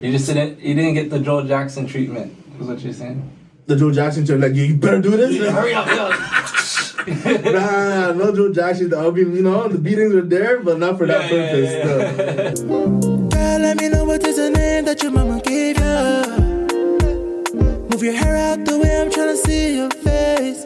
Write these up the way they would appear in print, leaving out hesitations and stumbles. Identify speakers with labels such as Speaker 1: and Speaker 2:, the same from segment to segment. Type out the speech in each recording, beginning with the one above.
Speaker 1: You didn't get the Joe Jackson treatment, is what you're saying?
Speaker 2: The Joe Jackson treatment, like, you better do this?
Speaker 1: Hurry up,
Speaker 2: Nah, no Joe Jackson. I mean, you know, the beatings were there, but not for that purpose.
Speaker 3: Girl, let me know what is the name that your mama gave you. Move your hair out the way, I'm tryna see your face.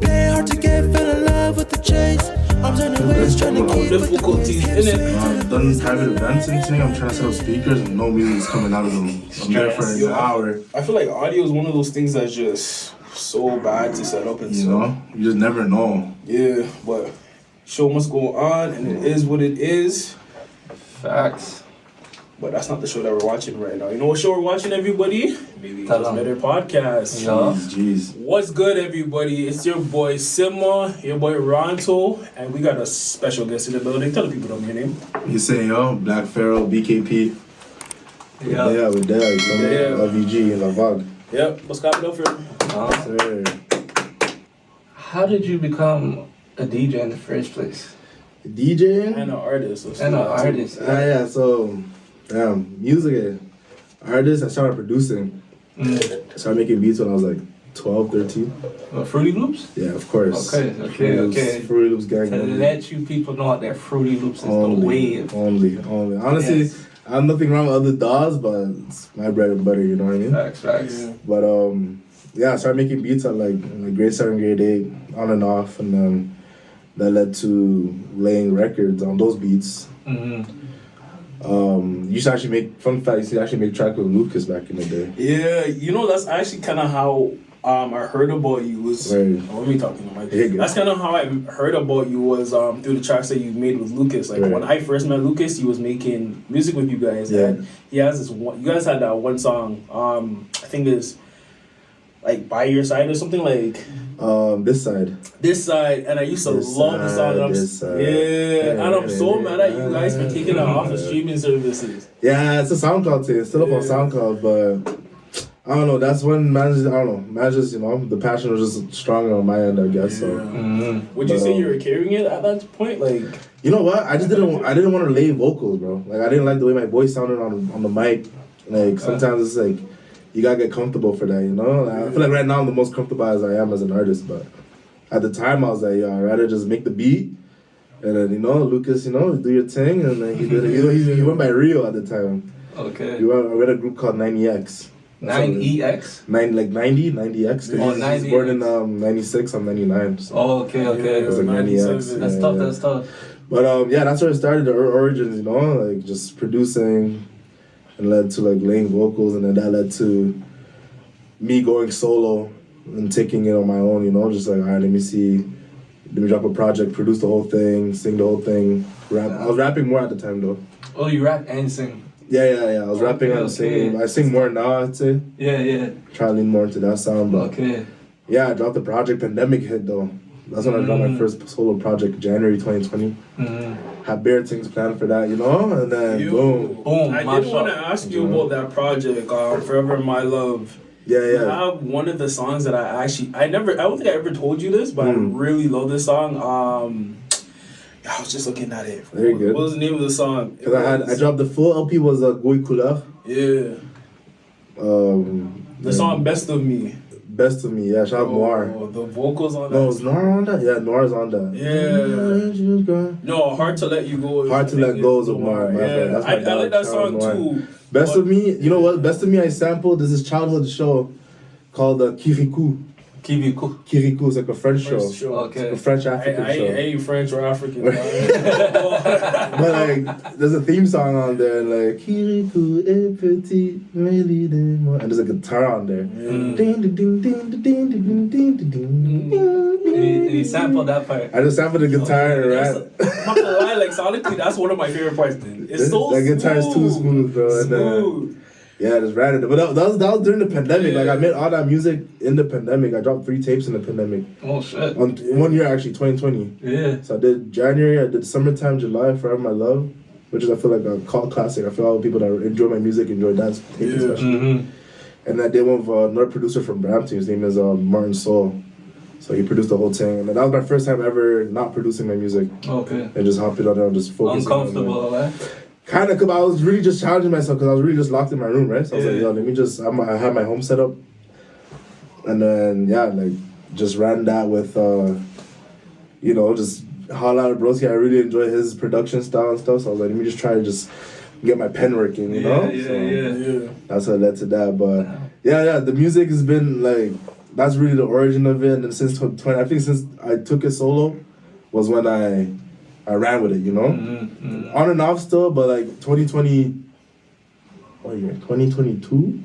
Speaker 3: Play hard to get, fell in love with the chase. I'm turning ways, trying to keep
Speaker 1: difficulties in it.
Speaker 2: I've done private events and thing. I'm trying to set up speakers and no music's coming out of them. I'm there for an hour.
Speaker 4: I feel like audio is one of those things that's just so bad to set up and
Speaker 2: you know, you just never know.
Speaker 4: Yeah, but show must go on, and it is what it is.
Speaker 1: Facts.
Speaker 4: But that's not the show that we're watching right now. You know what show we're watching, everybody? Maybe Just Better Podcast.
Speaker 2: Jeez.
Speaker 4: What's good, everybody? It's your boy Sima, your boy Ronto, and we got a special guest in the building. Tell the people your name.
Speaker 2: You say, yo, BlakkPharaoh, BKP.
Speaker 1: Yeah,
Speaker 2: we're there. LVG and La Vague.
Speaker 4: Yep, what's happening up for
Speaker 2: Sir.
Speaker 1: How did you become a DJ in the first place?
Speaker 2: DJing?
Speaker 4: And an artist.
Speaker 2: Yeah, so, music artist, I started producing. I started making beats when I was like 12, 13.
Speaker 1: Fruity Loops?
Speaker 2: Yeah, of course.
Speaker 1: Okay.
Speaker 2: Fruity Loops gang.
Speaker 1: To let you people know that Fruity Loops is the wave.
Speaker 2: Only. Honestly, yes. I have nothing wrong with other DAWs, but it's my bread and butter, you know what I mean?
Speaker 1: Facts.
Speaker 4: Yeah.
Speaker 2: But I started making beats at like grade 7, grade 8, on and off, and then that led to laying records on those beats. You used to actually make, fun fact, you used to actually make track with Lucas back in the day.
Speaker 4: Yeah, you know, that's actually kind of how I heard about you was...
Speaker 2: Right.
Speaker 4: Let me talk to you. That's kind of how I heard about you was through the tracks that you made with Lucas. Like, when I first met Lucas, he was making music with you guys.
Speaker 2: Yeah.
Speaker 4: And he has this one... You guys had that one song, I think it's like By Your Side or something like...
Speaker 2: This side,
Speaker 4: and I used to love the song. And I'm so mad at you guys for taking it off of streaming services.
Speaker 2: Yeah, it's a SoundCloud thing. It's still up on SoundCloud, but I don't know. That's when managers, you know, the passion was just stronger on my end, I guess. So,
Speaker 4: would you say you were carrying it at that point? Like,
Speaker 2: you know what? I didn't want to lay vocals, bro. Like, I didn't like the way my voice sounded on the mic. Like, sometimes it's like, you gotta get comfortable for that, you know? I feel like right now I'm the most comfortable as I am as an artist, but at the time I was like, yo, I'd rather just make the beat, and then, you know, Lucas, you know, do your thing, and then he did it. You know, he went by Rio at the time.
Speaker 1: Okay.
Speaker 2: I read a group called 90X.
Speaker 1: 90X?
Speaker 2: 90X.
Speaker 1: Oh, 90X.
Speaker 2: He was born in 96, I'm 99. So
Speaker 1: okay.
Speaker 2: it was like 90X.
Speaker 1: That's tough.
Speaker 2: But that's where it started, the origins, you know, like just producing, and led to like laying vocals, and then that led to me going solo and taking it on my own, you know, just like, all right, let me drop a project, produce the whole thing, sing the whole thing, rap. I was rapping more at the time though.
Speaker 1: Oh, you rap and sing?
Speaker 2: Yeah. I was rapping and singing. I sing more now, I'd say.
Speaker 1: Yeah.
Speaker 2: Try to lean more into that sound, but yeah, I dropped the project. Pandemic hit though. That's when I dropped my first solo project, January 2020. Had bare things planned for that, you know, and then boom.
Speaker 4: I did want to ask you about that project, Forever My Love.
Speaker 2: Yeah.
Speaker 4: You have one of the songs that I don't think I ever told you this, but I really love this song. I was just looking at it.
Speaker 2: Very good.
Speaker 4: What was the name of the song?
Speaker 2: Because I dropped the full LP was Goy Couleur.
Speaker 4: Yeah. The song Best of Me.
Speaker 2: Best of Me, yeah, shout out Noir.
Speaker 4: The vocals on that.
Speaker 2: No, is Noir on that? Yeah, Noir's on that.
Speaker 4: Yeah. No, Hard to Let You Go.
Speaker 2: Hard to Let Go is of Noir.
Speaker 4: Yeah. I like that song too.
Speaker 2: Best of Me, you know what? Best of Me I sampled. There's this childhood show called Kirikou. Kirikou is like a French show.
Speaker 1: Okay.
Speaker 2: It's like a French African show.
Speaker 4: I ain't French or African.
Speaker 2: But like, there's a theme song on there, like Kirikou est petit, and there's a guitar on there.
Speaker 1: And he sampled that part.
Speaker 2: I just sampled the guitar and rap.
Speaker 4: I'm not gonna lie, like sonically, that's one of my favorite parts. It's so
Speaker 2: that guitar is too smooth, bro.
Speaker 4: Smooth.
Speaker 2: Yeah, just ran it. But that was during the pandemic. Like, I made all that music in the pandemic. I dropped 3 tapes in the pandemic.
Speaker 1: Oh, shit.
Speaker 2: In 1 year, actually, 2020.
Speaker 1: Yeah.
Speaker 2: So I did January, I did Summertime, July, Forever My Love, which is, I feel like, a cult classic. I feel all the people that enjoy my music enjoy dance tapes, especially. And I did one with another producer from Brampton. His name is Martin Soul. So he produced the whole thing. And that was my first time ever not producing my music.
Speaker 1: Okay.
Speaker 2: And just hopping on there and just focusing
Speaker 1: uncomfortable,
Speaker 2: on it. Kind of, because I was really just challenging myself because I was really just locked in my room, right? So I was like, yo, let me just, I had my home set up. And then, yeah, like, just ran that with, you know, just holla at Broski. I really enjoy his production style and stuff. So I was like, let me just try to just get my pen working, you know?
Speaker 4: Yeah.
Speaker 2: That's what led to that. But, yeah, the music has been, like, that's really the origin of it. And then since I think since I took it solo was when I ran with it, you know? On and off still, but like 2020, what year? 2022?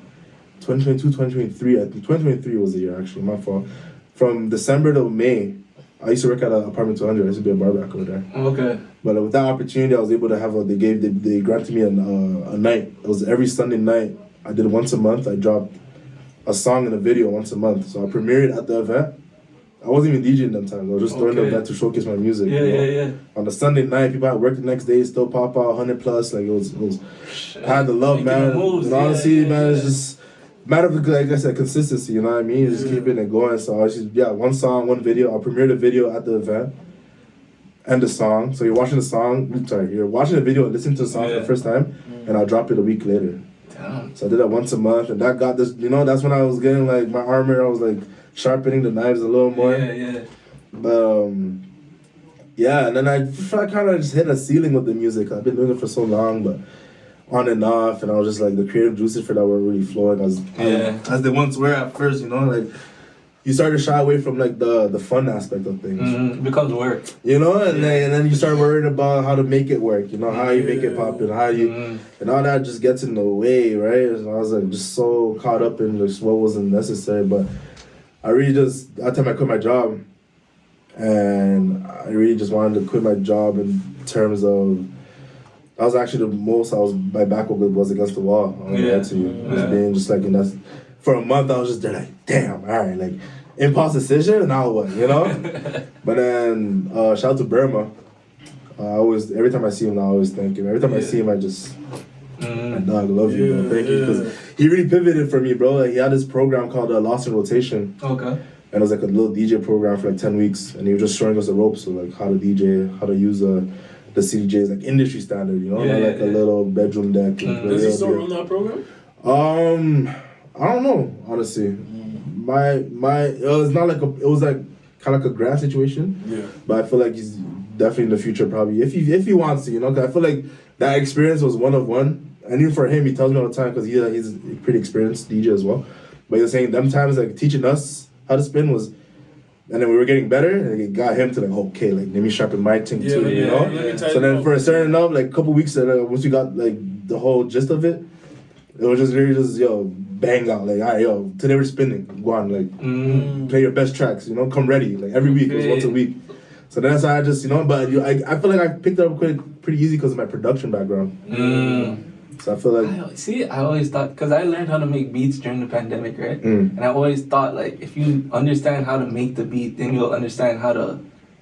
Speaker 2: 2023, I think 2023 was the year actually, my fault. From December to May, I used to work at an apartment 200, I used to be a barback over there.
Speaker 1: Okay.
Speaker 2: But with that opportunity, I was able to have they granted me a night. It was every Sunday night. I did it once a month. I dropped a song and a video once a month. So I premiered at the event. I wasn't even DJing them times. I was just throwing the event to showcase my music.
Speaker 1: Yeah.
Speaker 2: On the Sunday night, people had work the next day, still pop out 100 plus. Like it was I had the love, man. And honestly, man, it's just matter of, like I said, consistency. You know what I mean? Just keeping it going. So I was just one song, one video. I premiered a video at the event and the song. So you're watching the song. Sorry, you're watching the video and listening to the song for the first time, and I'll drop it a week later.
Speaker 1: Damn.
Speaker 2: So I did that once a month, and that got this. You know, that's when I was getting like my armor. I was like sharpening the knives a little more.
Speaker 1: Yeah.
Speaker 2: But yeah, and then I kind of just hit a ceiling with the music. I've been doing it for so long, but on and off, and I was just like the creative juices for that were really flowing as they once were at first. You know, like you start to shy away from like the fun aspect of things.
Speaker 1: It becomes work.
Speaker 2: You know, and then you start worrying about how to make it work. You know, how you make it pop and how you and all that just gets in the way, right? And I was like just so caught up in just what wasn't necessary, but I really just that time I quit my job, and I really just wanted to quit my job in terms of that was actually the most my back was against the wall. I don't know to you. Just being just like in that for a month I was just there like damn, all right, like impulse decision, now what, you know? But then shout out to Burma. Every time I see him now I always thank him. Every time I see him I just my dog, I love you, bro. Thank you, because he really pivoted for me, bro. Like he had this program called Lost in Rotation.
Speaker 1: Okay.
Speaker 2: And it was like a little DJ program for like 10 weeks, and he was just showing us the ropes of like how to DJ, how to use the CDJs, like industry standard, you know, not like a little bedroom deck.
Speaker 4: Does he still run that program?
Speaker 2: I don't know, honestly. It was not like it was like kind of like a grad situation. Yeah. But I feel like he's definitely in the future probably if he wants to, you know. 'Cause I feel like that experience was one of one, and even for him, he tells me all the time because he's a pretty experienced DJ as well. But he was saying them times like teaching us how to spin was. And then we were getting better, and it got him to like, okay, like let me sharpen my thing too, you know. So then for a certain enough, like a couple weeks, once we got like the whole gist of it, it was just really just bang out like, all right, today we're spinning, go on, like play your best tracks, you know, come ready, like every week. It was once a week. So that's how I just, you know, but I feel like I picked it up pretty easy because of my production background. So I feel like...
Speaker 1: I always thought... Because I learned how to make beats during the pandemic, right? And I always thought, like, if you understand how to make the beat, then you'll understand how to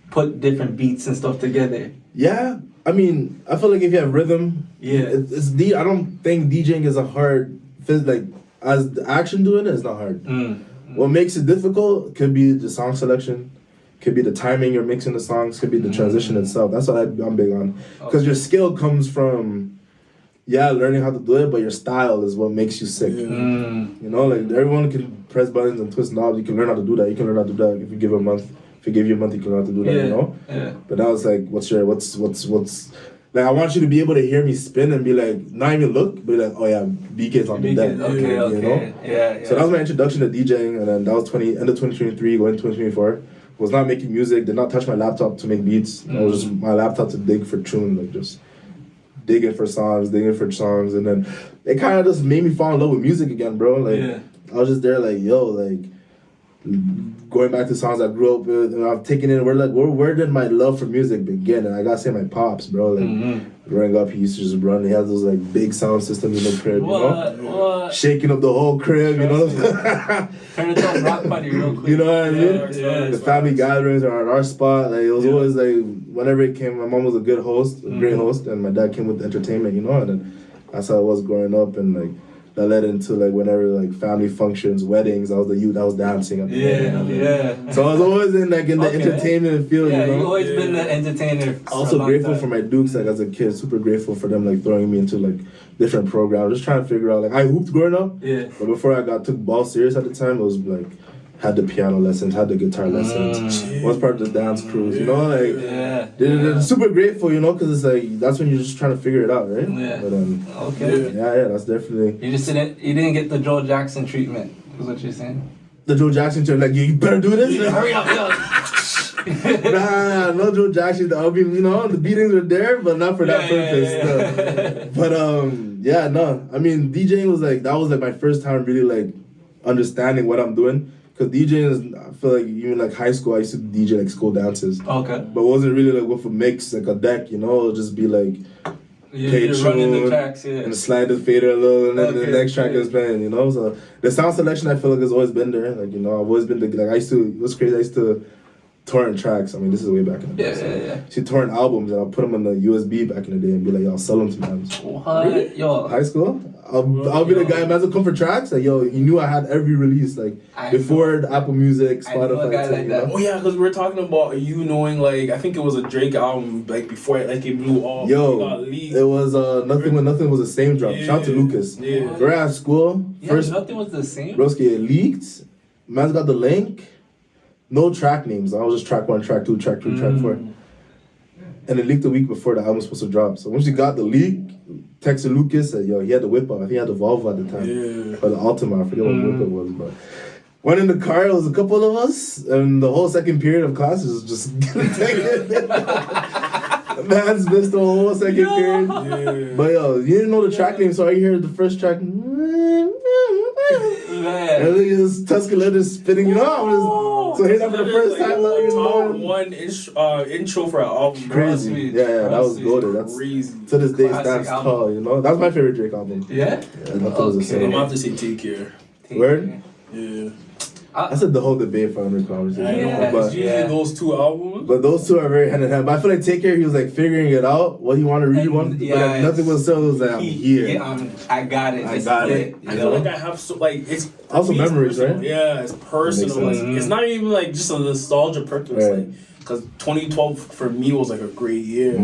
Speaker 1: put different beats and stuff together.
Speaker 2: Yeah. I mean, I feel like if you have rhythm... Yeah. I don't think DJing is a hard... Like, as the action doing it, it's not hard. What makes it difficult could be the song selection, could be the timing you're mixing the songs, could be the transition itself. That's what I'm big on. Because your skill comes from... learning how to do it, but your style is what makes you sick. You know, like everyone can press buttons and twist knobs. You can learn how to do that. You can learn how to do that if you give a month. If you give you a month, you can learn how to do that. You know. But now it's like, what's like? I want you to be able to hear me spin and be like, not even look, but like, oh yeah, BK's on the deck.
Speaker 1: Okay.
Speaker 2: You know. So that was my introduction to DJing, and then that was end of 2023, going into 2024. Was not making music. Did not touch my laptop to make beats. It was just my laptop to dig for tune, like just. Digging for songs, and then it kind of just made me fall in love with music again, bro. Like, I was just there, like, going back to songs I grew up with, and I've taken in. Where did my love for music begin? And I gotta say, my pops, bro. Like, growing up, he used to just run. He had those like big sound systems in the crib, you know, shaking up the whole crib, you know.
Speaker 1: Turn it on rock party real quick.
Speaker 2: You know what I mean? The family gatherings are at our spot. Like it was always like whenever it came. My mom was a great host, and my dad came with entertainment, you know. And then that's how it was growing up, and like that led into like whenever like family functions, weddings, I was the youth that was dancing at the wedding.
Speaker 1: Yeah.
Speaker 2: So I was always in the entertainment field,
Speaker 1: Yeah,
Speaker 2: you know.
Speaker 1: you've always been the entertainer.
Speaker 2: Also grateful for my Dukes, like as a kid, super grateful for them like throwing me into like different programs, just trying to figure out like I hooped growing up.
Speaker 1: Yeah.
Speaker 2: But before I took ball serious at the time, it was like had the piano lessons, had the guitar lessons, was part of the dance crews, you know, like they're super grateful, you know, because it's like that's when you're just trying to figure it out, right?
Speaker 1: Yeah.
Speaker 2: But
Speaker 1: okay.
Speaker 2: yeah, that's definitely.
Speaker 1: You didn't get the Joel Jackson treatment, is what you're saying?
Speaker 2: The Joe Jackson term, like you better do this.
Speaker 1: Hurry up,
Speaker 2: Nah, no Joe Jackson. I mean, you know, the beatings were there, but not for that purpose.
Speaker 1: Yeah.
Speaker 2: But yeah, no. I mean, DJing was like that was like my first time really like understanding what I'm doing. Cause DJing is, I feel like even like high school, I used to DJ like school dances.
Speaker 1: Okay.
Speaker 2: But it wasn't really like with a mix, like a deck, you know. It'll just be like
Speaker 1: You're running the tracks,
Speaker 2: and slide the fader a little, and then the next track is playing, you know. So the sound selection, I feel like has always been there. Like you know, I've always been like I used to. What's crazy? I used to torrent tracks. I mean, this is way back in the day.
Speaker 1: Yeah.
Speaker 2: See, torrent albums, and I'll put them on the USB back in the day and be like, yo, I'll sell them sometimes.
Speaker 1: What? Really? Yo.
Speaker 2: High school? I'll be the guy, man, to come for tracks. Like, yo, you knew I had every release, like, before the Apple Music, Spotify.
Speaker 1: Like that.
Speaker 4: Oh, yeah, because we were talking about you knowing, like, I think it was a Drake album, like, before it, like, it blew off.
Speaker 2: Yo, it was Nothing When Nothing Was the Same drop. Shout out to Lucas.
Speaker 4: Yeah.
Speaker 2: We're at school. First,
Speaker 1: Nothing Was the Same?
Speaker 2: Broski, it leaked. Man's got the link. No track names. I was just track 1, track 2, track 3, track 4. And it leaked a week before the album was supposed to drop. So once you got the leak, texted Lucas, said, yo, he had the whip up. I think he had the Volvo at the time.
Speaker 4: Yeah.
Speaker 2: Or the Altima, I forget what whip it was. But went in the car, it was a couple of us, and the whole second period of classes was just taken. Man's missed the whole second period.
Speaker 4: Yeah.
Speaker 2: But yo, you didn't know the track name, so all you hear the first track.
Speaker 1: Man.
Speaker 2: And then this Tuscaloosa spinning, you know. So hear that for the first time, like, you
Speaker 4: top
Speaker 2: know.
Speaker 4: one intro for an album.
Speaker 2: Crazy.
Speaker 1: Sweet.
Speaker 2: Yeah, that was goated. That's
Speaker 4: Crazy.
Speaker 2: to this day
Speaker 1: Classic
Speaker 2: stands
Speaker 1: album.
Speaker 2: tall, you know. That's my favorite Drake album.
Speaker 1: Yeah?
Speaker 2: Nothing was the
Speaker 4: I'm
Speaker 2: same.
Speaker 4: gonna have to say Take Care.
Speaker 2: Word?
Speaker 4: Yeah.
Speaker 2: I said the whole debate for under conversation.
Speaker 4: I know,
Speaker 1: Yeah,
Speaker 4: but usually those two albums.
Speaker 2: But those two are very hand in hand. But I feel like Take Care, he was like figuring it out, what he wanted, really wanted. But like, nothing was so, it was like, I'm here.
Speaker 1: Yeah, I got it.
Speaker 2: I got it.
Speaker 4: I feel like I have so like it's
Speaker 2: Also
Speaker 4: for me, it's
Speaker 2: memories,
Speaker 4: personal.
Speaker 2: right?
Speaker 4: Yeah, it's personal.
Speaker 2: That makes
Speaker 4: Like,
Speaker 2: sense.
Speaker 4: it's not even like just a nostalgia purpose.
Speaker 2: Right.
Speaker 4: Like, because 2012 for me was like a great year.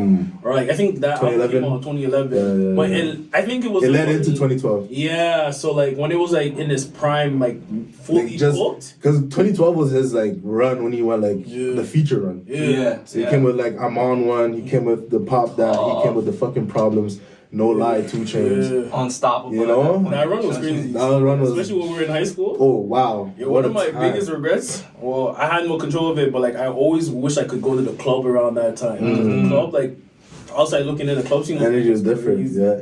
Speaker 4: Or like I think that album
Speaker 2: 2011?
Speaker 4: came out in 2011.
Speaker 2: Yeah,
Speaker 4: But
Speaker 2: yeah.
Speaker 4: and I think it was
Speaker 2: It led
Speaker 4: like,
Speaker 2: into 2012.
Speaker 4: Yeah, so like when it was like in his prime, like fully
Speaker 2: Like, just
Speaker 4: booked.
Speaker 2: because 2012 was his like run when he went like the feature run.
Speaker 4: Yeah.
Speaker 2: So he came with like I'm on one. He came with the pop that. He came with the fucking problems. No lie, 2 Chains.
Speaker 4: Yeah.
Speaker 1: Unstoppable.
Speaker 2: You know?
Speaker 4: That run was crazy.
Speaker 2: That run was-
Speaker 4: especially when we were in high school.
Speaker 2: Oh wow!
Speaker 4: Yeah,
Speaker 2: What
Speaker 4: one of
Speaker 2: a
Speaker 4: my
Speaker 2: time.
Speaker 4: biggest regrets. Well, I had no control of it, but like I always wish I could go to the club around that time. The club, like outside looking in the club scene,
Speaker 2: Energy is different.
Speaker 4: crazy.
Speaker 2: Yeah.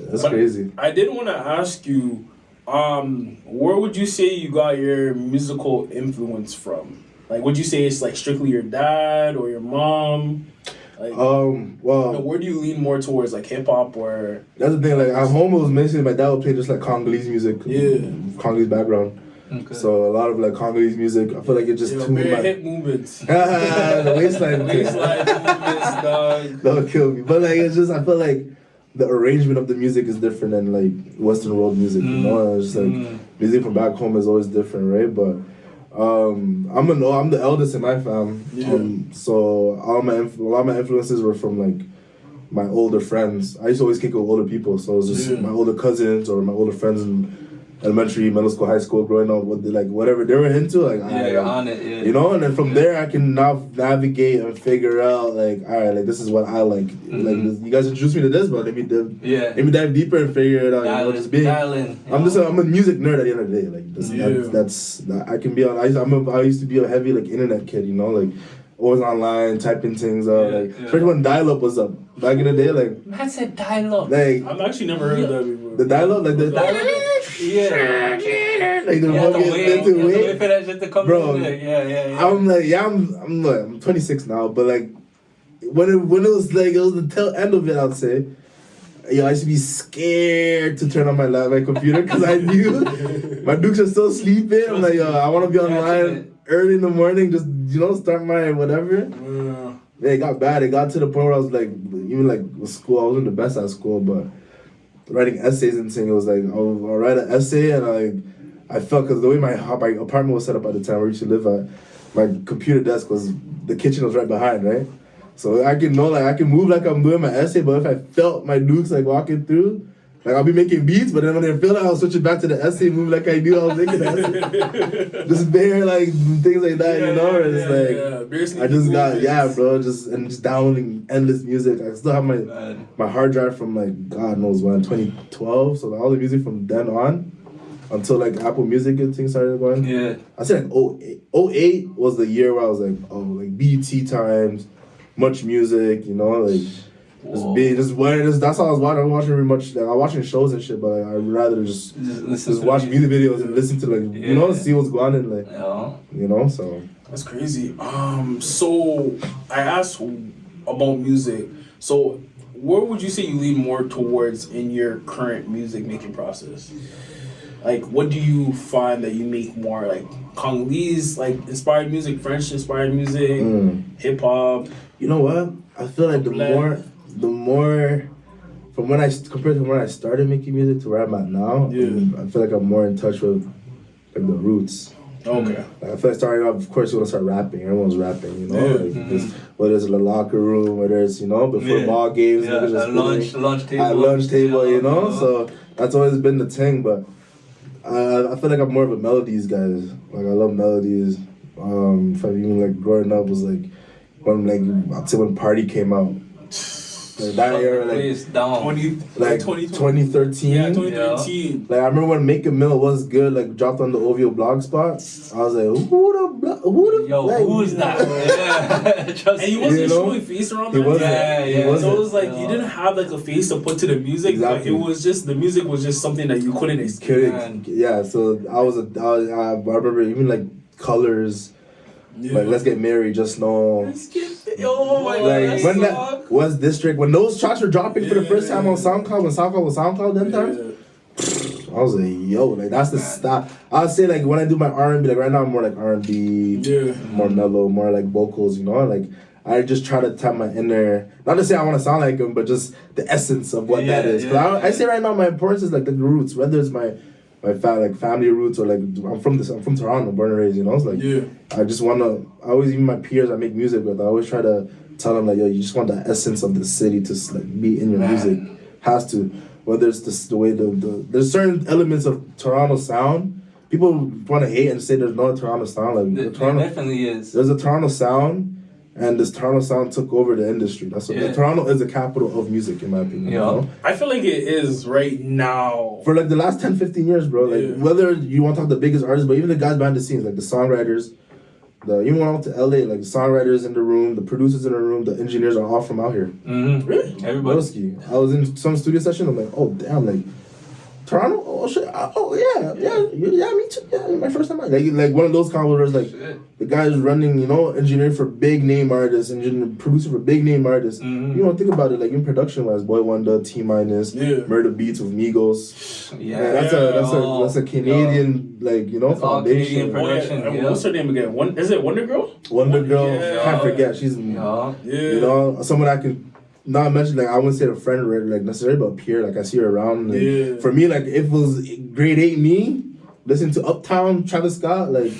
Speaker 2: That's
Speaker 4: But
Speaker 2: crazy.
Speaker 4: I did want to ask you, where would you say you got your musical influence from? Like, would you say it's like strictly your dad or your mom? Like,
Speaker 2: Well,
Speaker 4: where do you lean more towards, like hip hop or?
Speaker 2: that's the thing. Like at home, it was mostly my dad would play just like Congolese music.
Speaker 4: Yeah.
Speaker 2: Congolese background.
Speaker 1: Okay.
Speaker 2: So a lot of like Congolese music. I feel like it just tuned
Speaker 4: Very
Speaker 2: my
Speaker 4: hip movements.
Speaker 2: the waistline.
Speaker 4: Baseline movements, dog.
Speaker 2: That'll kill me. But like it's just I feel like the arrangement of the music is different than like Western world music. You know, it's just like music from back home is always different, right? But I'm the eldest in my fam. So a lot of my influences were from like my older friends. I used to always kick with older people, so it was just my older cousins or my older friends in elementary, middle school, high school, growing up, what they, like whatever they were into, like
Speaker 1: you're on it, yeah.
Speaker 2: you know, and then from there I can now navigate and figure out like, all right, like this is what I like. Like you guys introduced me to this, but let me dive deeper and figure it out.
Speaker 1: Dial
Speaker 2: you know,
Speaker 1: in,
Speaker 2: just being.
Speaker 1: dial in,
Speaker 2: I'm a music nerd at the end of the day. Like that's I can be on. I used to be a heavy like internet kid. You know, like always online typing things up. Especially when dial-up was up back in the day. Like
Speaker 1: Man said dial-up.
Speaker 2: like
Speaker 4: I've actually never heard of that before.
Speaker 2: the dial-up, like the
Speaker 1: Yeah.
Speaker 2: like the
Speaker 1: You have to wait
Speaker 2: wait.
Speaker 1: for that shit to come
Speaker 2: Bro,
Speaker 1: in there. Yeah.
Speaker 2: I'm 26 now, but like when it was like it was the tail end of it, I'd say. Yo, I used to be scared to turn on my computer because I knew my dukes are still sleeping. I'm like, yo, I want to be online early in the morning, just start my whatever. Yeah, it got bad. It got to the point where I was like, even like with school, I wasn't the best at school, but writing essays and things. It was like I'll write an essay and I felt because the way my apartment was set up at the time where I used to live at, my computer desk was the kitchen was right behind, right? So I can move like I'm doing my essay, but if I felt my nukes like walking through, like I'll be making beats, but then when I feel like I'll switch it back to the essay, move like I knew I was making the essay. Just bare like things like that, you know? And it's like I just got bro, just downloading endless music. I still have my hard drive from like God knows when, 2012. So all the music from then on until like Apple Music and things started going.
Speaker 1: Yeah.
Speaker 2: I said like 08 was the year where I was like, oh, like BET times, much music, you know, like that's all I was watching. I was watching very much. Like, I was watching shows and shit, but like, I'd rather just watch music videos and listen to like you know, see what's going on and like you know. So
Speaker 4: that's crazy. So I asked about music. So where would you say you lean more towards in your current music making process? Like, what do you find that you make more like Congolese like inspired music, French inspired music, hip hop?
Speaker 2: You know what? I feel like the more from when compared to when I started making music to where I'm at now, I feel like I'm more in touch with like the roots.
Speaker 4: Okay.
Speaker 2: Like I feel like starting off, of course, you want to start rapping. Everyone's rapping, you know. Like whether it's in the locker room, whether it's before ball games,
Speaker 1: at lunch table,
Speaker 2: you know. So that's always been the thing, but I feel like I'm more of a melodies guy. Like I love melodies. If I even like growing up was like when I'd say when Party came out. Like that era, like 2013.
Speaker 4: Yeah, 2013.
Speaker 2: Like I remember when Make a Mill was good, like dropped on the OVO blog spot. I was like,
Speaker 1: who's that?
Speaker 4: And he wasn't showing face around that.
Speaker 2: Yeah.
Speaker 4: So it was like you didn't have like a face to put to the music, but it was just the music was just something that you couldn't escape.
Speaker 2: Yeah, so I remember even like Colors. Yeah. Like Let's Get Married, Just Know.
Speaker 4: Oh my
Speaker 2: God. When that was District, when those tracks were dropping for the first time on SoundCloud, when SoundCloud was SoundCloud them times, I was like, yo, like that's the style. I'd say like when I do my R&B, like right now I'm more like R&B, more mellow, more like vocals, you know, like I just try to tap my inner, not to say I want to sound like him, but just the essence of what that is. I say right now my importance is like the roots, whether it's my family roots or like I'm from Toronto, born and raised, you know. It's like I always, even my peers I make music with, I always try to tell them like, yo, you just want the essence of the city to like be in your music. Has to, whether it's the way there's certain elements of Toronto sound. People want to hate and say there's no Toronto sound. Like
Speaker 1: there definitely is.
Speaker 2: There's a Toronto sound. And this Toronto sound took over the industry. That's what Toronto is the capital of music, in my opinion. You know?
Speaker 4: I feel like it is right now.
Speaker 2: For like the last 10, 15 years, bro. Like whether you want to talk the biggest artists, but even the guys behind the scenes, like the songwriters, even when I went to LA, like the songwriters in the room, the producers in the room, the engineers are all from out here.
Speaker 1: Mm-hmm.
Speaker 4: Really?
Speaker 1: Everybody.
Speaker 2: I was in some studio session. I'm like, oh damn, like Toronto. Oh shit. Oh yeah, me too. Yeah, my first time. Like one of those conversations, like the guys running, you know, engineer for big name artists, producer for big name artists. You know, think about it, like in production wise, Boy Wonder, T Minus, Murder Beats with Migos. That's a Canadian like, you know, foundation.
Speaker 1: Production.
Speaker 4: What's her name again? Is it Wonder Girl?
Speaker 2: Wonder Girl. Can't forget. She's you know, someone I can not mention, like I wouldn't say a friend or like necessarily, but a peer. Like I see her around. Like, for me, like if it was grade 8 me, listen to Uptown, Travis Scott, like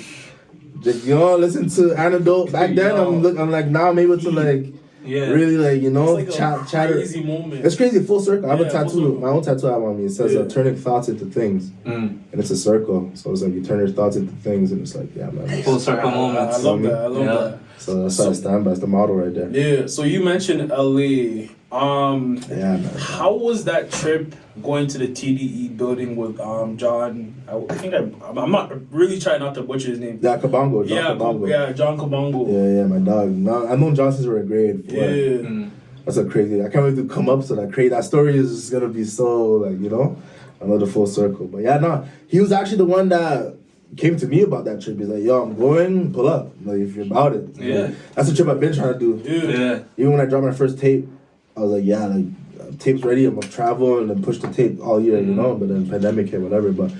Speaker 2: you know, listen to Antidote. Back then, I'm like now I'm able to like really like, you know,
Speaker 4: it's like
Speaker 2: chatter.
Speaker 4: Crazy moment.
Speaker 2: It's crazy, full circle. I have a tattoo. My own tattoo I have on me. It says turning thoughts into things, and it's a circle. So it's like you turn your thoughts into things, and it's like man,
Speaker 1: full circle moments.
Speaker 4: I love that.
Speaker 2: So that's how I stand by. It's the model right there.
Speaker 4: Yeah. So you mentioned LA.
Speaker 2: Man.
Speaker 4: How was that trip going to the TDE building with John? I think I'm not really trying not to butcher his name.
Speaker 2: Yeah, Kabongo.
Speaker 4: John Kabongo.
Speaker 2: Yeah, my dog. No, I know John since we were in grade 4.
Speaker 4: Yeah.
Speaker 2: That's a crazy. I can't wait to come up to that story is just gonna be so like, you know, another full circle. But yeah, no, he was actually the one that came to me about that trip. He's like, yo, I'm going, pull up. Like if you're about it.
Speaker 1: Yeah.
Speaker 2: That's the trip I've been trying to do.
Speaker 1: Yeah.
Speaker 2: Even when I dropped my first tape, I was like, tape's ready, I'm gonna travel and then push the tape all year, you know, but then pandemic hit, whatever. But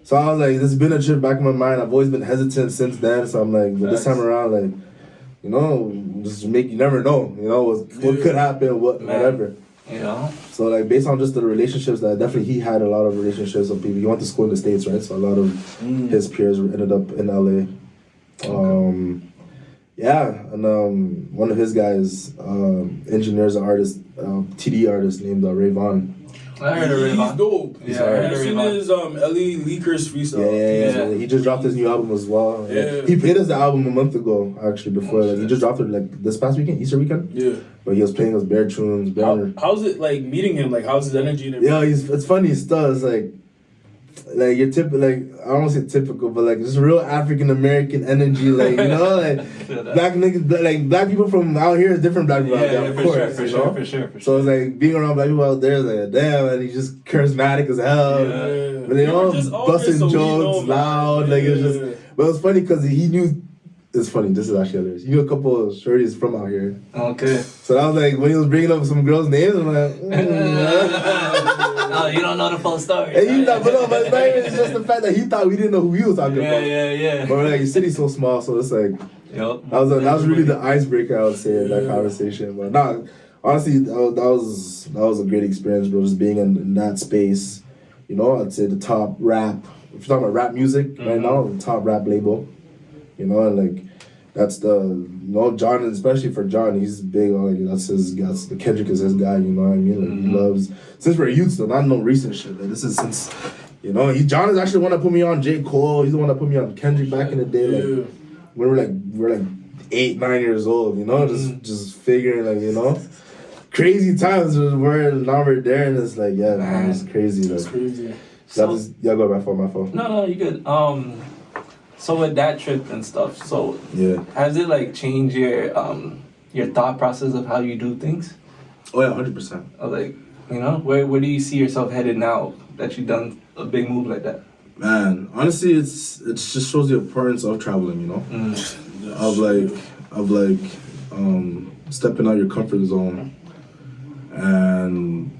Speaker 2: so I was like, this has been a trip back in my mind. I've always been hesitant since then. So I'm like, but this time around, like, you know, just you never know, you know, what could happen, whatever.
Speaker 1: You know?
Speaker 2: So like based on just the relationships that definitely he had a lot of relationships with people. He went to school in the States, right? So a lot of his peers ended up in LA. Yeah, and one of his guys, engineers and artist, TD artist named Ray Vaughn.
Speaker 1: I heard of Ray Vaughn.
Speaker 4: He's dope.
Speaker 1: Yeah, I heard
Speaker 4: I've
Speaker 1: of Ray
Speaker 4: seen
Speaker 1: Vaughn.
Speaker 4: his Ellie Leakers freestyle.
Speaker 2: Yeah. He just dropped his new album as well.
Speaker 4: Yeah.
Speaker 2: He played us the album a month ago, actually, before. Like, he just dropped it like this past weekend, Easter weekend.
Speaker 4: Yeah.
Speaker 2: But he was playing us bare tunes.
Speaker 4: How's it like meeting him? Like, how's his energy and everything?
Speaker 2: Yeah, it's funny stuff. It's like you're typical, like I don't want to say typical, but like just real African American energy, like you know, like black niggas, like black people from out here is different black people out there, of course,
Speaker 1: for sure.
Speaker 2: So it's like being around black people out there is like damn, and he's just charismatic as hell.
Speaker 4: Yeah.
Speaker 2: But they all
Speaker 4: We're just out
Speaker 2: busting
Speaker 4: here, so we know,
Speaker 2: jokes,
Speaker 4: man.
Speaker 2: loud, like it's just.
Speaker 4: Yeah.
Speaker 2: But it was funny because he knew. It's funny. This is actually hilarious. He knew a couple of shorties from out here.
Speaker 1: Okay.
Speaker 2: So I was like, when he was bringing up some girls' names, I'm like,
Speaker 1: No, you don't know the full story.
Speaker 2: and he thought, but no, but it's not even just the fact that he thought we didn't know who he was talking about.
Speaker 1: Yeah.
Speaker 2: But like, the city's so small, so it's like
Speaker 1: Yup.
Speaker 2: that was really the icebreaker, I would say, in that conversation. But nah, honestly, that was a great experience, bro. Just being in that space, you know, I'd say the top rap. If you're talking about rap music right now, the top rap label, you know, and like that's John, Especially for John, he's big on like that's the Kendrick is his guy, you know what I mean? Like, he loves since we're youths, though, not no recent shit. Like this is since. You know, John is actually the one that put me on J. Cole. He's the one that put me on Kendrick back in the day. Like when we're like 8, 9 years old. You know, just figuring like, you know, crazy times. Now we're there, and it's like man, it's crazy. Like,
Speaker 4: That's crazy.
Speaker 2: Go my phone.
Speaker 1: No, you good. So with that trip and stuff, so
Speaker 2: Yeah.
Speaker 1: has it like changed your thought process of how you do things?
Speaker 2: Oh yeah, 100%.
Speaker 1: Or like, you know, where do you see yourself headed now that you've done a big move like that?
Speaker 2: Man, honestly, it just shows the importance of traveling. You know, of stepping out your comfort zone and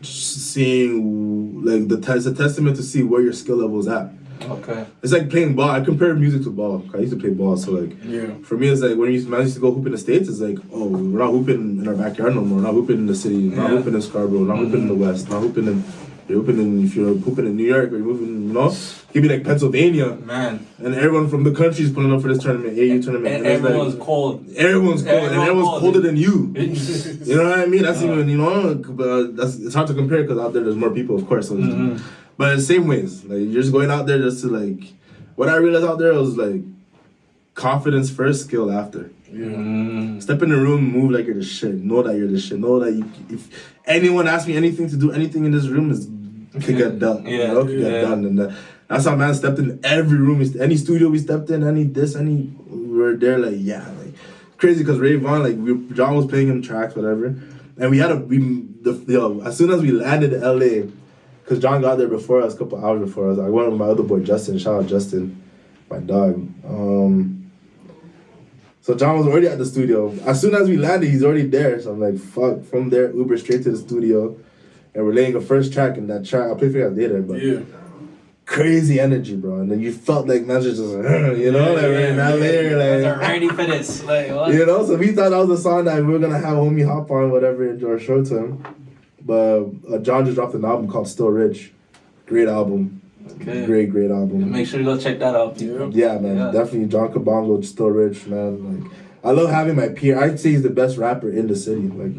Speaker 2: just seeing like it's a testament to see where your skill level is at.
Speaker 1: Okay.
Speaker 2: It's like playing ball. I compare music to ball. I used to play ball, so like for me, it's like when I used to go hoop in the States, it's like, oh, we're not hooping in our backyard no more. We're not hooping in the city. We're not hooping in Scarborough. We're not hooping in the West. We're not hooping in. If you're hooping in New York or you're moving, you know, give me like Pennsylvania,
Speaker 1: Man.
Speaker 2: and everyone from the country is pulling up for this tournament, AU tournament.
Speaker 1: And
Speaker 2: it's
Speaker 1: everyone's
Speaker 2: like,
Speaker 1: cold.
Speaker 2: Everyone's cold, and everyone's colder than you. You know what I mean? That's even, you know, it's hard to compare because out there's more people, of course. So but in the same ways, like you're just going out there just to like. What I realized out there was like confidence first, skill after. Step in the room, move like you're the shit. Know that you're the shit. Know that if anyone asks me anything to do anything in this room, can get done.
Speaker 1: Yeah,
Speaker 2: you know, can get done. And that's how man stepped in every room. Any studio we stepped in, we were there like crazy because Ray Vaughn, like John was playing him tracks, whatever, and we had as soon as we landed in LA. Because John got there before us, a couple hours before us. I went with my other boy, Justin. Shout out Justin, my dog. So John was already at the studio. As soon as we landed, he's already there. So I'm like, fuck. From there, Uber straight to the studio. And we're laying the first track. And that track, I'll play for you guys later. But crazy energy, bro. And then you felt like man just, you know, we're in LA.
Speaker 1: Like, ready for this. Like, what?
Speaker 2: You know, so we thought that was the song that we were going to have homie hop on, whatever, or show to him. But John just dropped an album called Still Rich. Great album.
Speaker 1: Okay.
Speaker 2: Great album.
Speaker 1: Make sure to go check that out, people.
Speaker 2: Yeah, man. Yeah. Definitely John Kabongo, Still Rich, man. Like, I love having my peer. I'd say he's the best rapper in the city. Like,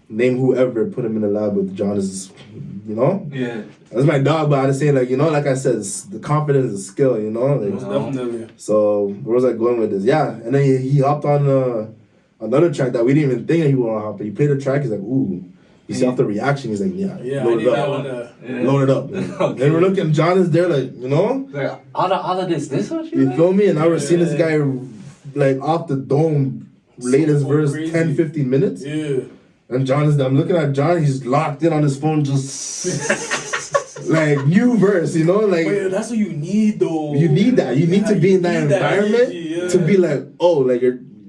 Speaker 2: name whoever, put him in the lab with John is, you know?
Speaker 1: Yeah.
Speaker 2: That's my dog, but I just say, like, you know, like I said, the confidence is skill, you know? Like,
Speaker 4: Definitely.
Speaker 2: So, where was I going with this? Yeah, and then he hopped on another track that we didn't even think that he would hop on. He played the track, he's like, ooh. You see after reaction, he's like, load it up. Load it up. Okay. And we're looking, John is there, like, you know?
Speaker 1: Like, all of this what
Speaker 2: you feel me? And now we're seeing this guy, like, off the dome, latest verse, crazy. 10, 15 minutes.
Speaker 4: Yeah.
Speaker 2: And John is there. I'm looking at John, he's locked in on his phone, just, like, new verse, you know? Like,
Speaker 4: wait, that's what you need, though.
Speaker 2: You need that. You need to be in that environment to be like, oh, like,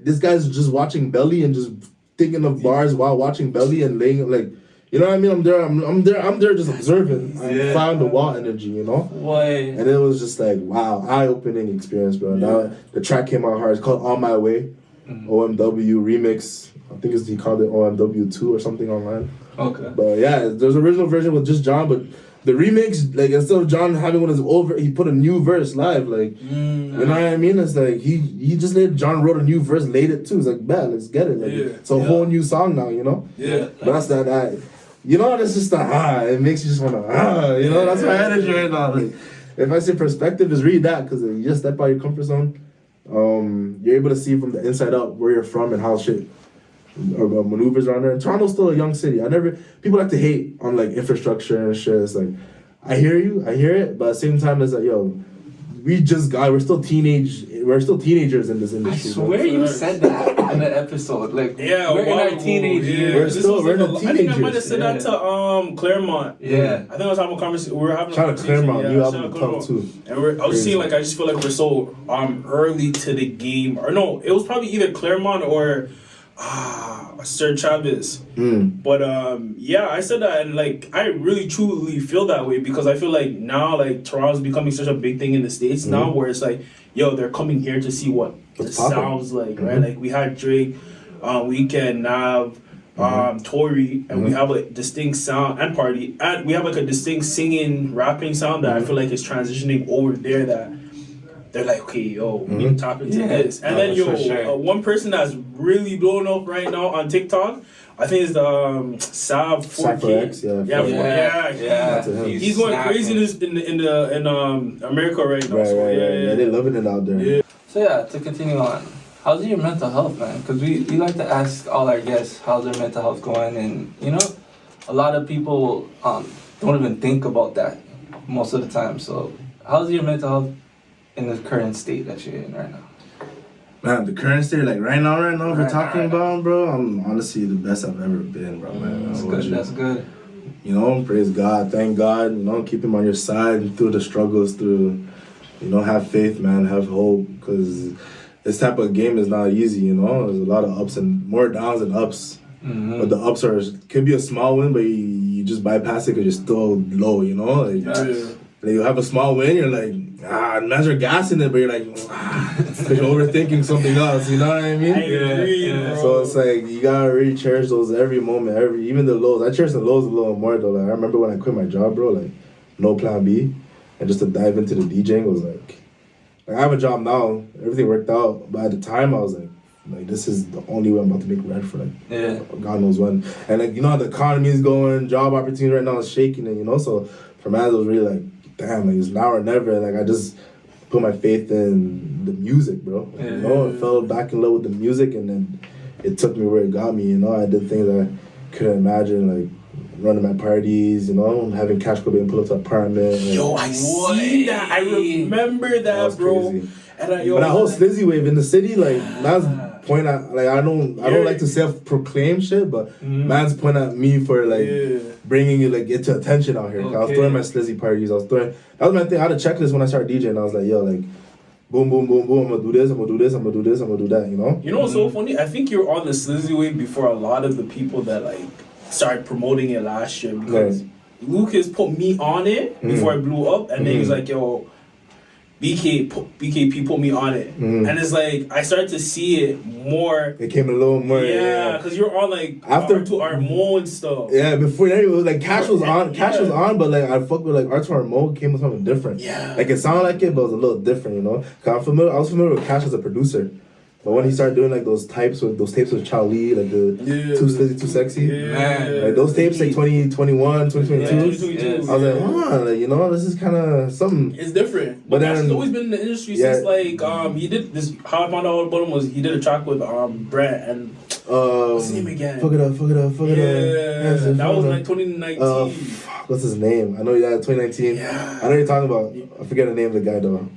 Speaker 2: this guy's just watching Belly and just thinking of bars while watching Belly and laying like, you know what I mean? I'm there just observing. I found the wall energy, you know?
Speaker 1: Why?
Speaker 2: And it was just like, wow, eye-opening experience, bro. Now the track came out hard. It's called On My Way, OMW remix. I think he called it OMW 2 or something online.
Speaker 1: Okay.
Speaker 2: But yeah, there's an original version with just John, but the remix, like instead of John having one of his old, he put a new verse live. Like, you know what I mean? It's like he just John wrote a new verse, laid it too. It's like, bet, let's get it. Like, it's a whole new song now, you know?
Speaker 4: Yeah.
Speaker 2: But that's that. You know, that's just it makes you just wanna you know, that's my energy right now. Like, if I say perspective, is read that because you just step out your comfort zone. You're able to see from the inside out where you're from and how shit maneuvers around there. And Toronto's still a young city. People like to hate on like infrastructure and shit. It's like, I hear it, but at the same time, it's like, yo, we're still teenagers in this industry.
Speaker 1: I swear you said that in the episode. Like,
Speaker 4: yeah,
Speaker 1: we're in our teenage years.
Speaker 2: We're in the teenagers.
Speaker 4: I think I might have said that to Claremont.
Speaker 1: Yeah.
Speaker 4: I think I was having a conversation. We were having
Speaker 2: Shout
Speaker 4: a
Speaker 2: out to
Speaker 4: conversation.
Speaker 2: Claremont. New album tough too.
Speaker 4: And I was seeing like I just feel like we're so early to the game. Or no, it was probably either Claremont or Sir Travis. But yeah, I said that, and like I really truly feel that way because I feel like now like Toronto's becoming such a big thing in the States now, where it's like, yo, they're coming here to see what it sounds like, right? Like we had Drake, Weeknd, Nav, Tory, and we have a distinct sound, and Party, and we have like a distinct singing, rapping sound that I feel like is transitioning over there. That they're like, okay, yo, we can tap into this. And then, one person that's really blowing up right now on TikTok, I think it's the Sav 4K.
Speaker 2: Yeah.
Speaker 4: He's going crazy in America right now.
Speaker 2: Yeah, they're loving it out there.
Speaker 4: Yeah.
Speaker 1: So yeah, to continue on, how's your mental health, man? Because we like to ask all our guests how's their mental health going, and you know, a lot of people don't even think about that most of the time. So how's your mental health in the current state that you're in right now?
Speaker 2: Man, the current state, like right now, if we're talking about, bro, I'm honestly the best I've ever been, bro, man.
Speaker 1: That's good.
Speaker 2: You know, praise God, thank God, you know, keep him on your side through the struggles, you know, have faith, man, have hope, because this type of game is not easy, you know. There's a lot of ups and more downs than ups. But the ups could be a small win, but you just bypass it because you're still low, you know. Like you have a small win, you're like, imagine gassing it, but you're like, because you're overthinking something else, you know what I mean?
Speaker 4: I agree, bro.
Speaker 2: So it's like, you gotta really cherish those every moment, even the lows. I cherish the lows a little more though. Like, I remember when I quit my job, bro, like, no plan B, and just to dive into the DJing was like I have a job now, everything worked out, but at the time I was like this is the only way I'm about to make rent for God knows when. And like, you know how the economy is going, job opportunity right now is shaking, and you know, so for me it was really like, damn, like it's now or never. Like I just put my faith in the music, bro. You know, I fell back in love with the music, and then it took me where it got me. You know, I did things I couldn't imagine, like running my parties. You know, having cash go and pull up to an apartment.
Speaker 4: Yo, I see that. I remember that, bro.
Speaker 2: Crazy.
Speaker 4: And
Speaker 2: but that whole slizzy wave in the city, like man's point at, like I don't like to self-proclaim shit, but man's point at me for like bringing you like into attention out here. I was throwing my slizzy parties. That was my thing. I had a checklist when I started DJing. I was like, yo, like boom, boom, boom, boom. I'm gonna do this. I'm gonna do this. I'm gonna do this. I'm gonna do that. You know.
Speaker 4: You know what's so funny? I think you're on the slizzy wave before a lot of the people that like started promoting it last year, because Lucas put me on it before I blew up, and then he was like, yo, BKP put me on it, and it's like I started to see it more.
Speaker 2: It came a little more,
Speaker 4: because you're on like after to Armo and stuff.
Speaker 2: Yeah, before that it was like Cash was on, was on, but like I fucked with like Art to Armo came with something different.
Speaker 4: Yeah,
Speaker 2: like it sounded like it, but it was a little different, you know. Cause I was familiar with Cash as a producer. But when he started doing like those tapes with Chow Lee, like the Too Slizzy, Too Sexy, like those tapes like 2021, 2022, I was like, like, you know, this is kind of something.
Speaker 4: It's different. But Cash has always been in the industry since like he did this. How I found out about him was he did a track with Brett and what's his name again? Fuck it up. Yeah, that was like 2019.
Speaker 2: What's his name? I know 2019. Yeah. I know you're talking about. I forget the name of the guy though.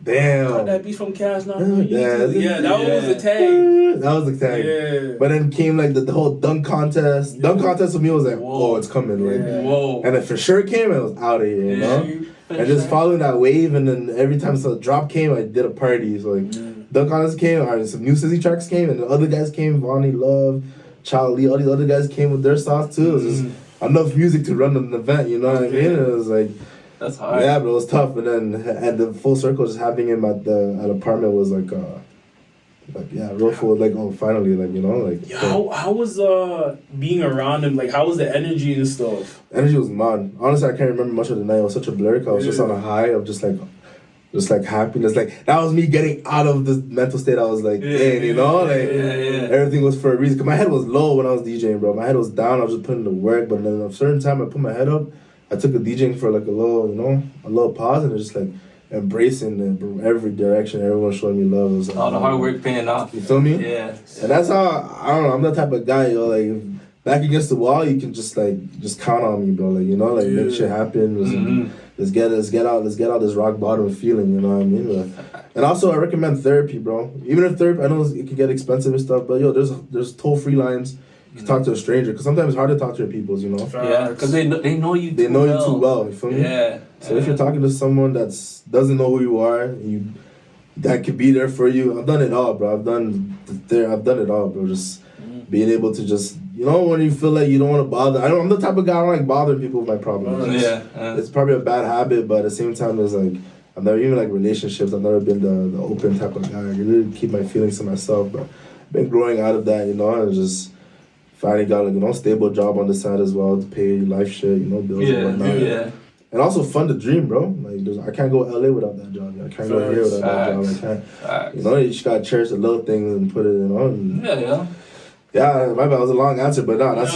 Speaker 2: Damn.
Speaker 4: Got that beat from Cash now. That was the tag.
Speaker 2: That was the tag. Yeah. But then came like the whole dunk contest. Yeah. Dunk contest for me was like, whoa, it's coming. Like, whoa. And it for sure came, and it was out of here, you know? And just following that wave, and then every time some drop came, I did a party. So like, dunk contest came, some new Sizzy tracks came, and the other guys came, Vonnie Love, Chow Lee, all these other guys came with their sauce too. It was just enough music to run an event, you know what I mean? And it was like,
Speaker 1: that's hard.
Speaker 2: Yeah, but it was tough. And then at the full circle, just having him at apartment was like Like, yeah, real full, like, oh, finally, like, you know, like.
Speaker 4: Yeah, how was being around him? Like, how was the energy and stuff?
Speaker 2: Energy was mad. Honestly, I can't remember much of the night. It was such a blur. 'Cause I was just on a high of just like happiness. Like, that was me getting out of this mental state I was like in, you know? Like, everything was for a reason. 'Cause my head was low when I was DJing, bro. My head was down. I was just putting in the work. But then at a certain time, I put my head up. I took a DJing for like a little pause, and it just like embracing in every direction. Everyone showing me love. It was like,
Speaker 1: All the hard work paying off.
Speaker 2: You feel me?
Speaker 1: Yeah.
Speaker 2: And that's how, I don't know, I'm that type of guy, yo. Like, back against the wall, you can just count on me, bro. Like, you know, like make shit happen. Let's get out this rock bottom feeling, you know what I mean? And also, I recommend therapy, bro. Even if therapy, I know it can get expensive and stuff, but yo, there's toll-free lines. You can talk to a stranger, because sometimes it's hard to talk to your peoples, you know?
Speaker 1: Yeah, because they know you
Speaker 2: They know you too well, you feel me?
Speaker 1: Yeah.
Speaker 2: So if you're talking to someone doesn't know who you are, that could be there for you. I've done it all, bro. I've done it all, bro. Just being able to just, you know, when you feel like you don't want to bother. I'm the type of guy, I don't like bothering people with my problems. It's probably a bad habit, but at the same time, it's like, I've never, even like relationships, I've never been the open type of guy. I really keep my feelings to myself, but I've been growing out of that, you know, and just finally got like, you know, stable job on the side as well to pay life shit, you know, bills and whatnot.
Speaker 1: Yeah.
Speaker 2: And also fund the dream, bro. Like, I can't go LA without that job. I can't go here without that job. I can't. You know, you just gotta cherish the little things and put it in on. Yeah, my bad. It was a long answer, but no, that's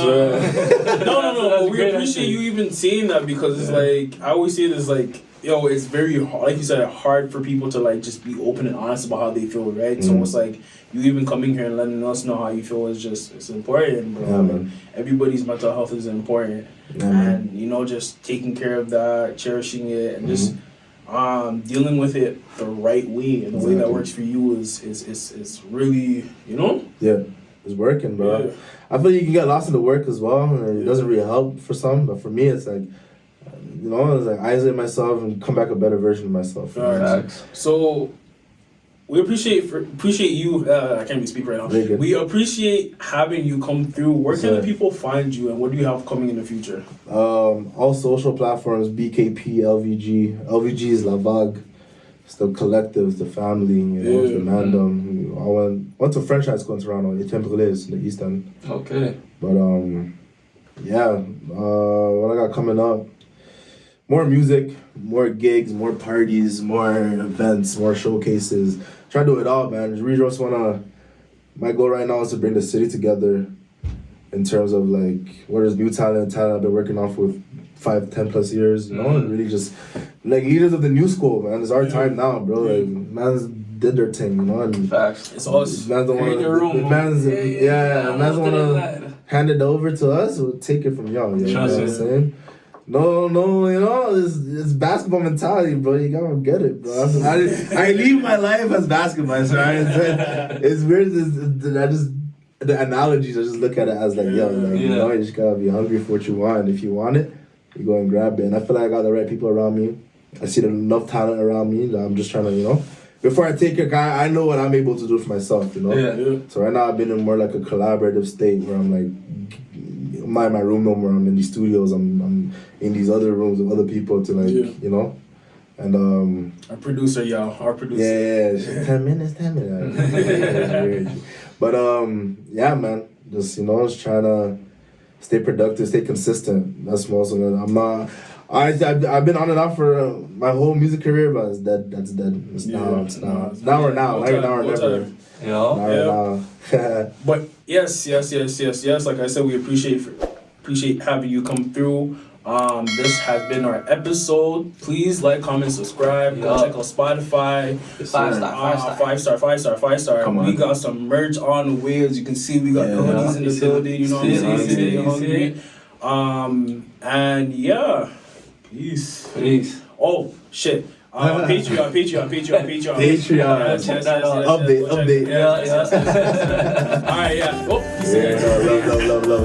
Speaker 4: No. We appreciate you even saying that, because it's like, I always say this, like, yo, it's very hard, like you said, hard for people to like just be open and honest about how they feel, right? So it's like, you even coming here and letting us know how you feel it's important, bro.
Speaker 2: Yeah, man.
Speaker 4: Everybody's mental health is important, and you know, just taking care of that, cherishing it, and just dealing with it the right way, and the way that works for you is really, you know.
Speaker 2: Yeah, it's working, bro. Yeah. I feel you can get lost in the work as well, and it doesn't really help for some, but for me, it's like, you know, it's like isolate myself and come back a better version of myself.
Speaker 4: So we appreciate you. I can't even speak right now. We appreciate having you come through. Where can the people find you, and what do you have coming in the future?
Speaker 2: All social platforms, BKP, LVG. LVG is La Vague. It's the collective, it's the family, you know, it's the mandem. I went to French high school in Toronto, Ep45S4 in the East End.
Speaker 1: Okay.
Speaker 2: But what I got coming up? More music, more gigs, more parties, more events, more showcases. Try to do it all, man. My goal right now is to bring the city together in terms of like, where there's new talent I've been working on for 5-10 plus years, you know, and really just like leaders of the new school, man. It's our time now, bro. Like, man's did their thing, you know. And
Speaker 4: facts. It's us.
Speaker 2: Man's don't want to hand it over to us. We'll take it from y'all. You know what I'm saying? No, you know, it's basketball mentality, bro. You gotta get it, bro. I live my life as basketball, so it's weird. The analogies, I just look at it as like, yo, like, you know, you just gotta be hungry for what you want, and if you want it, you go and grab it. And I feel like I got the right people around me. I see enough talent around me that I'm just trying to, you know, before I take it, I know what I'm able to do for myself, you know? Yeah. So right now I've been in more like a collaborative state where I'm like, I'm not in my room no more. I'm in these studios. I'm in these other rooms with other people to like, you know? And
Speaker 4: our producer, y'all. Our producer.
Speaker 2: Yeah. 10 minutes. But yeah, man. Just, you know, just trying to stay productive, stay consistent. That's most of it. I've been on and off for my whole music career, but it's dead. That's dead. It's now or never.
Speaker 4: But yes. Like I said, we appreciate having you come through. This has been our episode. Please like, comment, subscribe. Go check out Spotify. 5 star. We got some merch on the way. As you can see, we got hoodies in the building. You know what I'm saying? And yeah. Peace. Oh shit. Patreon. Update. Yeah. All right, yeah. Oh,
Speaker 2: love.